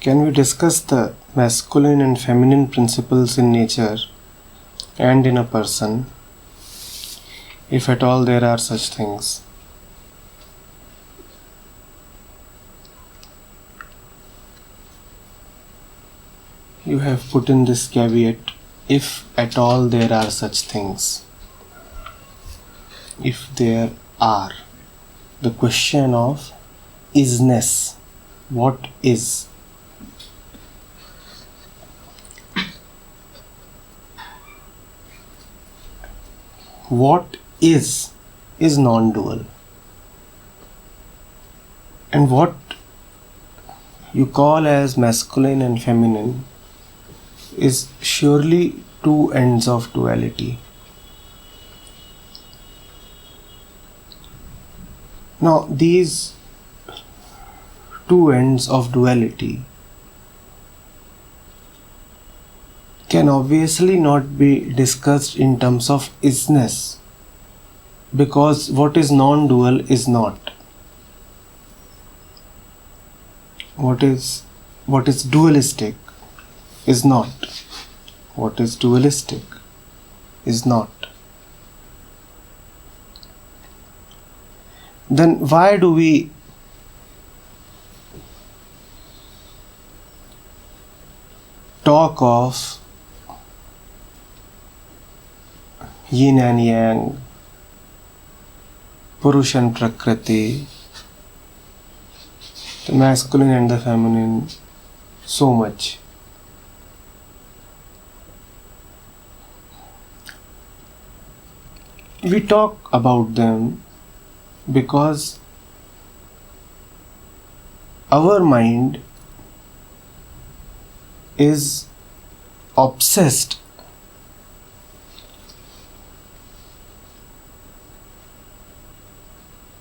Can we discuss the masculine and feminine principles in nature and in a person, if at all there are such things? You have put in this caveat, if at all there are such things. If there are. The question of isness. What is? What is non-dual. And what you call as masculine and feminine is surely two ends of duality. Now, these two ends of duality can obviously not be discussed in terms of isness, because what is non-dual is not. What is dualistic is not. What is dualistic is not. Then why do we talk of yin and yang, Purush and Prakriti, the masculine and the feminine, so much? We talk about them because our mind is obsessed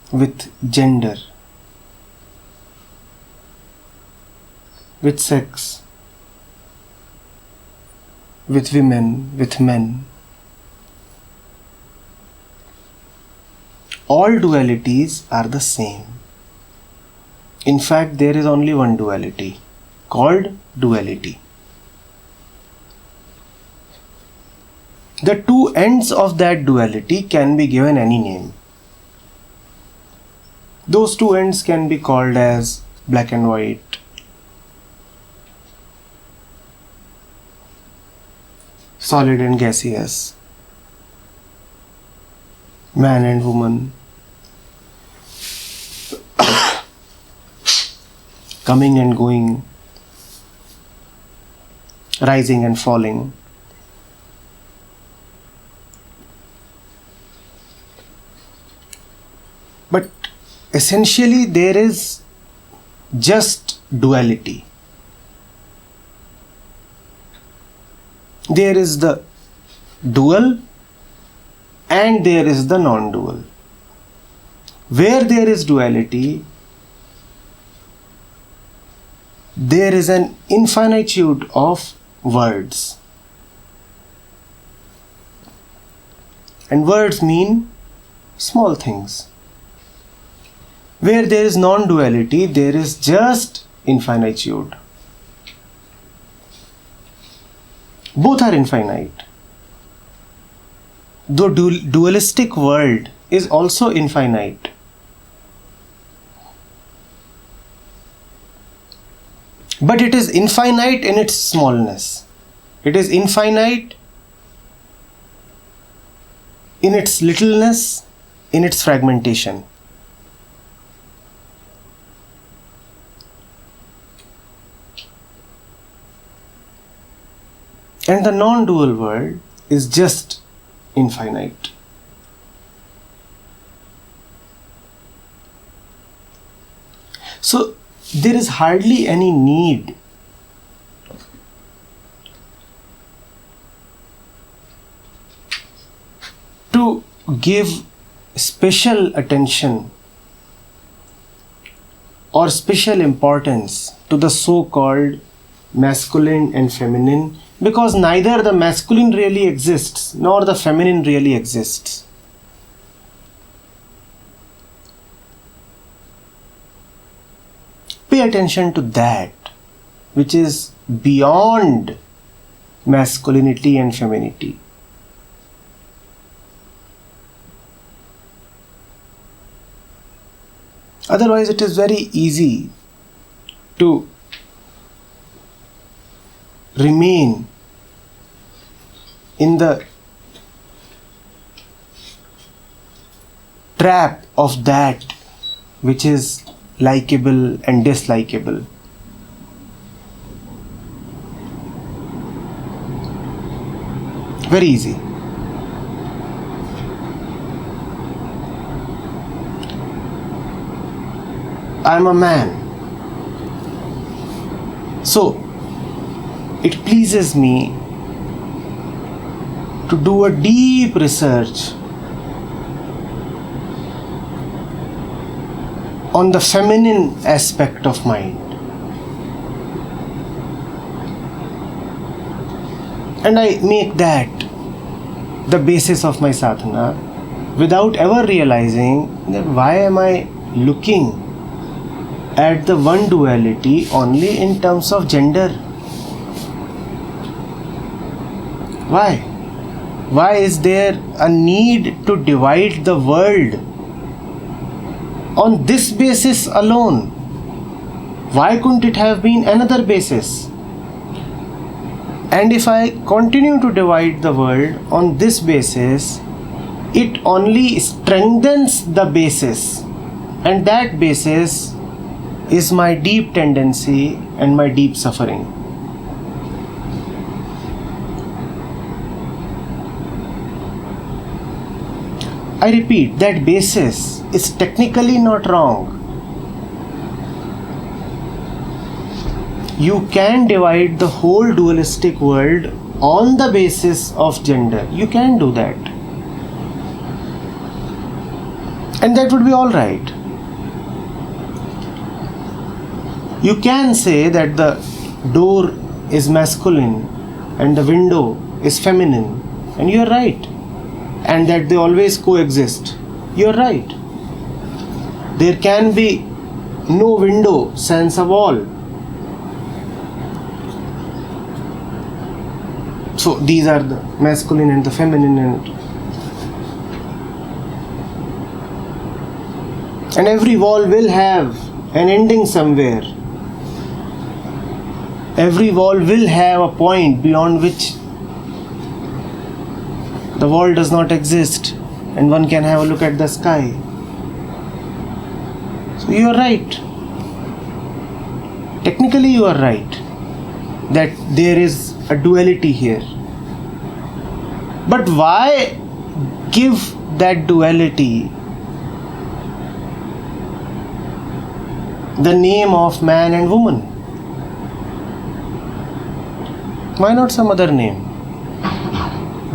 with gender, with sex, with women, with men. All dualities are the same. In fact, there is only one duality, called duality. The two ends of that duality can be given any name. Those two ends can be called as black and white, solid and gaseous, man and woman, coming and going, rising and falling. But essentially there is just duality. There is the dual and there is the non-dual. Where there is duality, there is an infinitude of words. And words mean small things. Where there is non-duality, there is just infinitude. Both are infinite. The dualistic world is also infinite. But it is infinite in its smallness. It is infinite in its littleness, in its fragmentation. And the non-dual world is just infinite. So there is hardly any need to give special attention or special importance to the so-called masculine and feminine, because neither the masculine really exists nor the feminine really exists. Pay attention to that. which is beyond masculinity and femininity. Otherwise, it is very easy to remain in the trap of that which is likable and dislikable. Very easy. I am a man, so it pleases me to do a deep research on the feminine aspect of mind, and I make that the basis of my sadhana without ever realizing that why am I looking at the one duality only in terms of gender? Why? Why is there a need to divide the world on this basis alone? Why couldn't it have been another basis? And if I continue to divide the world on this basis, it only strengthens the basis, and that basis is my deep tendency and my deep suffering. I repeat, that basis is technically not wrong. You can divide the whole dualistic world on the basis of gender. You can do that. And that would be all right. You can say that the door is masculine and the window is feminine, and you are right. And that they always coexist. You are right. There can be no window sans a wall. So these are the masculine and the feminine, and every wall will have an ending somewhere. Every wall will have a point beyond which the wall does not exist, and one can have a look at the sky. So you are right. Technically you are right that there is a duality here. But why give that duality the name of man and woman? Why not some other name?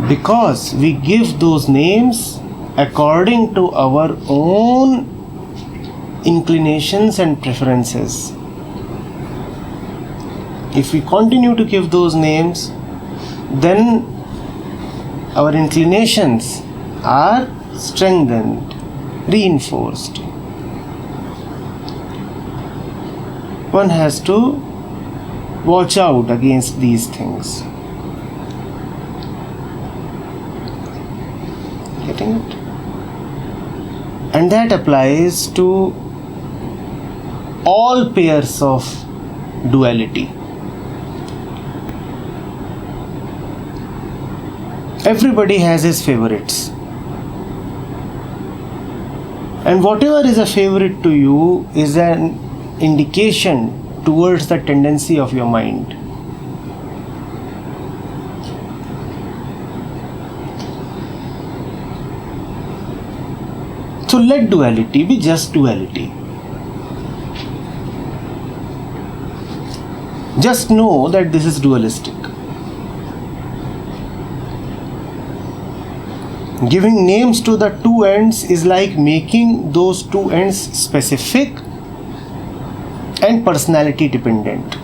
Because we give those names according to our own inclinations and preferences. If we continue to give those names, then our inclinations are strengthened, reinforced. One has to watch out against these things. Getting it? And that applies to all pairs of duality. Everybody has his favorites. And whatever is a favorite to you is an indication towards the tendency of your mind. So let duality be just duality. Just know that this is dualistic. Giving names to the two ends is like making those two ends specific and personality dependent.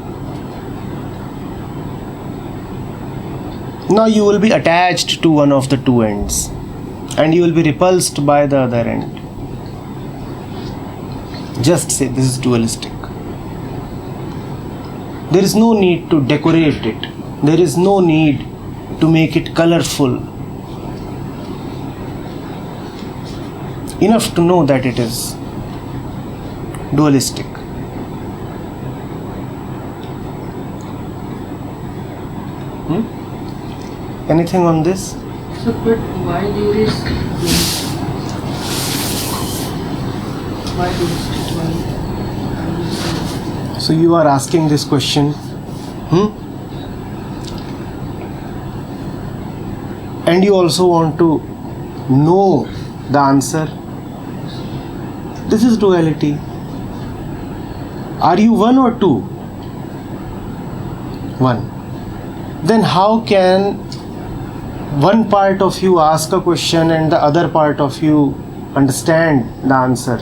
Now you will be attached to one of the two ends and you will be repulsed by the other end. Just say this is dualistic. There is no need to decorate it. There is no need to make it colorful. Enough to know that it is dualistic. Anything on this? So, but why there is why dualistic? Why? So you are asking this question, and you also want to know the answer. This is duality. Are you one or two? One. Then how can one part of you ask a question and the other part of you understand the answer?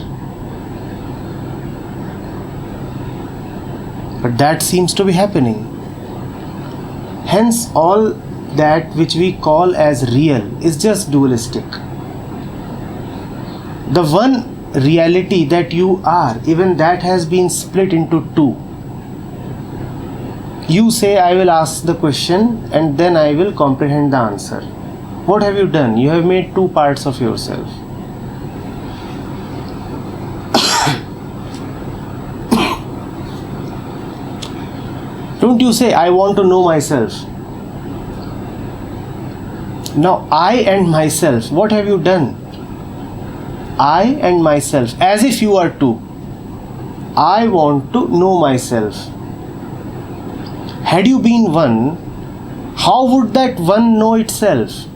But that seems to be happening. Hence, all that which we call as real is just dualistic. The one reality that you are, even that has been split into two. You say, I will ask the question and then I will comprehend the answer. What have you done? You have made two parts of yourself. Don't you say, I want to know myself. Now, I and myself, what have you done? I and myself, as if you are two. I want to know myself. Had you been one, how would that one know itself?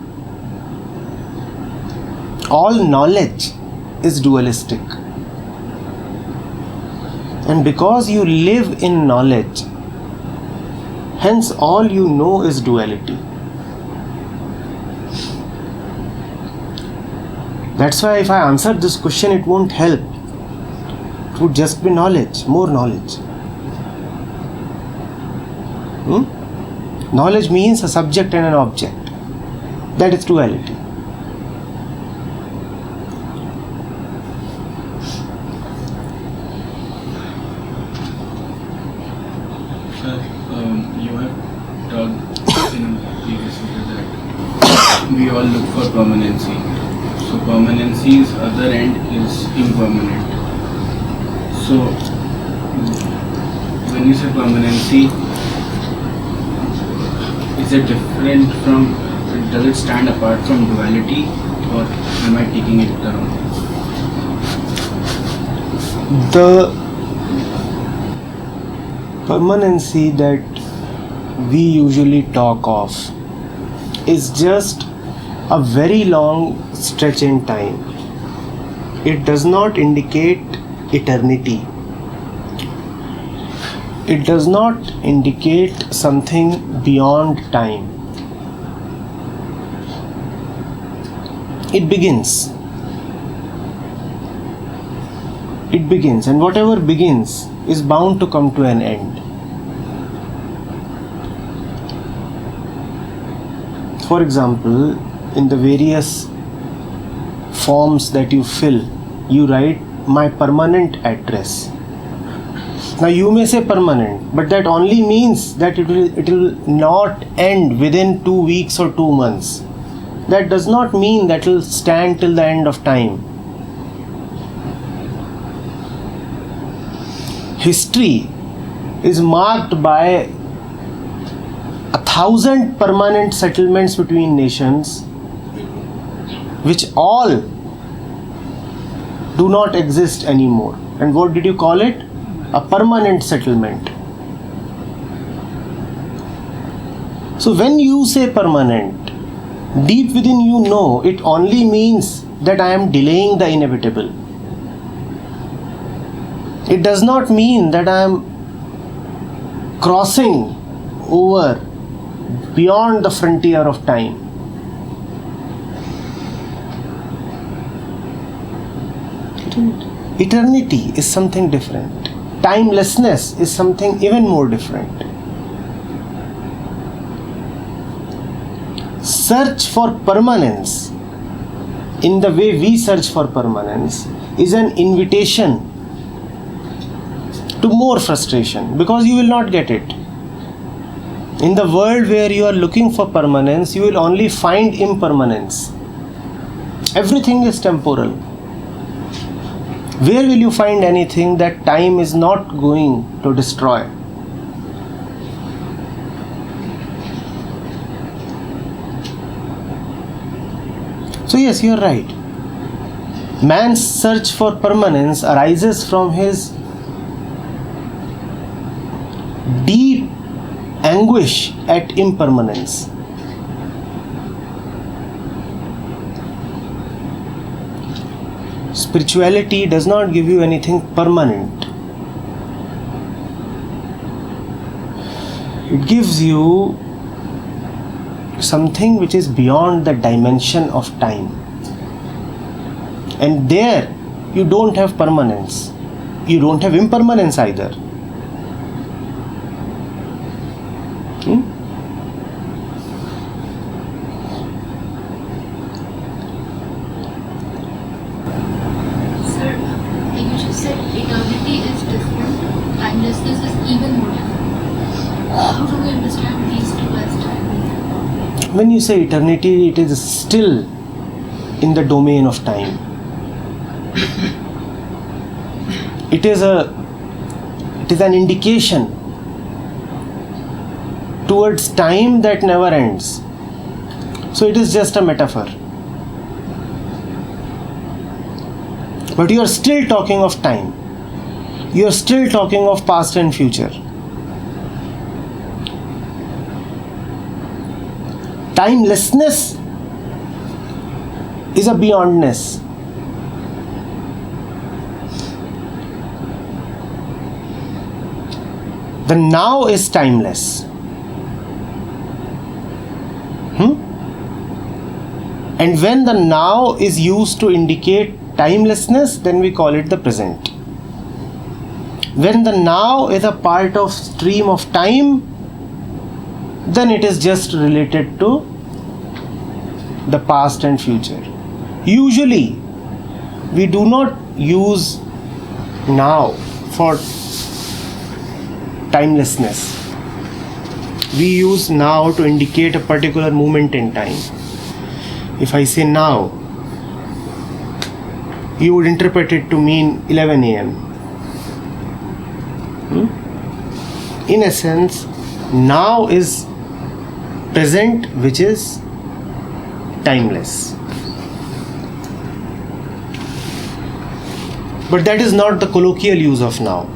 All knowledge is dualistic. And because you live in knowledge, hence all you know is duality. That's why if I answer this question, it won't help. It would just be knowledge, more knowledge. Knowledge means a subject and an object. That is duality. Sir, you have talked in previous video that we all look for permanency. So permanency's other end is impermanent. So when you say permanency, is it different from, does it stand apart from duality, or am I taking it wrong? The permanency that we usually talk of is just a very long stretch in time. It does not indicate eternity. It does not indicate something beyond time. It begins. It begins, and whatever begins is bound to come to an end. For example, in the various forms that you fill, you write my permanent address. Now you may say permanent, but that only means that it will not end within 2 weeks or 2 months. That does not mean that it will stand till the end of time. History is marked by 1,000 permanent settlements between nations, which all do not exist anymore. And what did you call it? A permanent settlement. So when you say permanent, deep within you know it only means that I am delaying the inevitable. It does not mean that I am crossing over beyond the frontier of time. Eternity is something different. Timelessness is something even more different. Search for permanence, in the way we search for permanence, is an invitation to more frustration, because you will not get it. In the world where you are looking for permanence, you will only find impermanence. Everything is temporal. Where will you find anything that time is not going to destroy? So yes, you are right. Man's search for permanence arises from his deep anguish at impermanence. Spirituality does not give you anything permanent. It gives you something which is beyond the dimension of time. And there you don't have permanence. You don't have impermanence either. Sir, you just said eternity is different, timelessness is even more different. How do we understand these two as time? When you say eternity, it is still in the domain of time. It is an indication towards time that never ends. So it is just a metaphor. But you are still talking of time. You are still talking of past and future. Timelessness is a beyondness. The now is timeless. And when the now is used to indicate timelessness, then we call it the present. When the now is a part of stream of time, then it is just related to the past and future. Usually, we do not use now for timelessness. We use now to indicate a particular moment in time. If I say now, you would interpret it to mean 11 a.m. In essence, now is present, which is timeless. But that is not the colloquial use of now.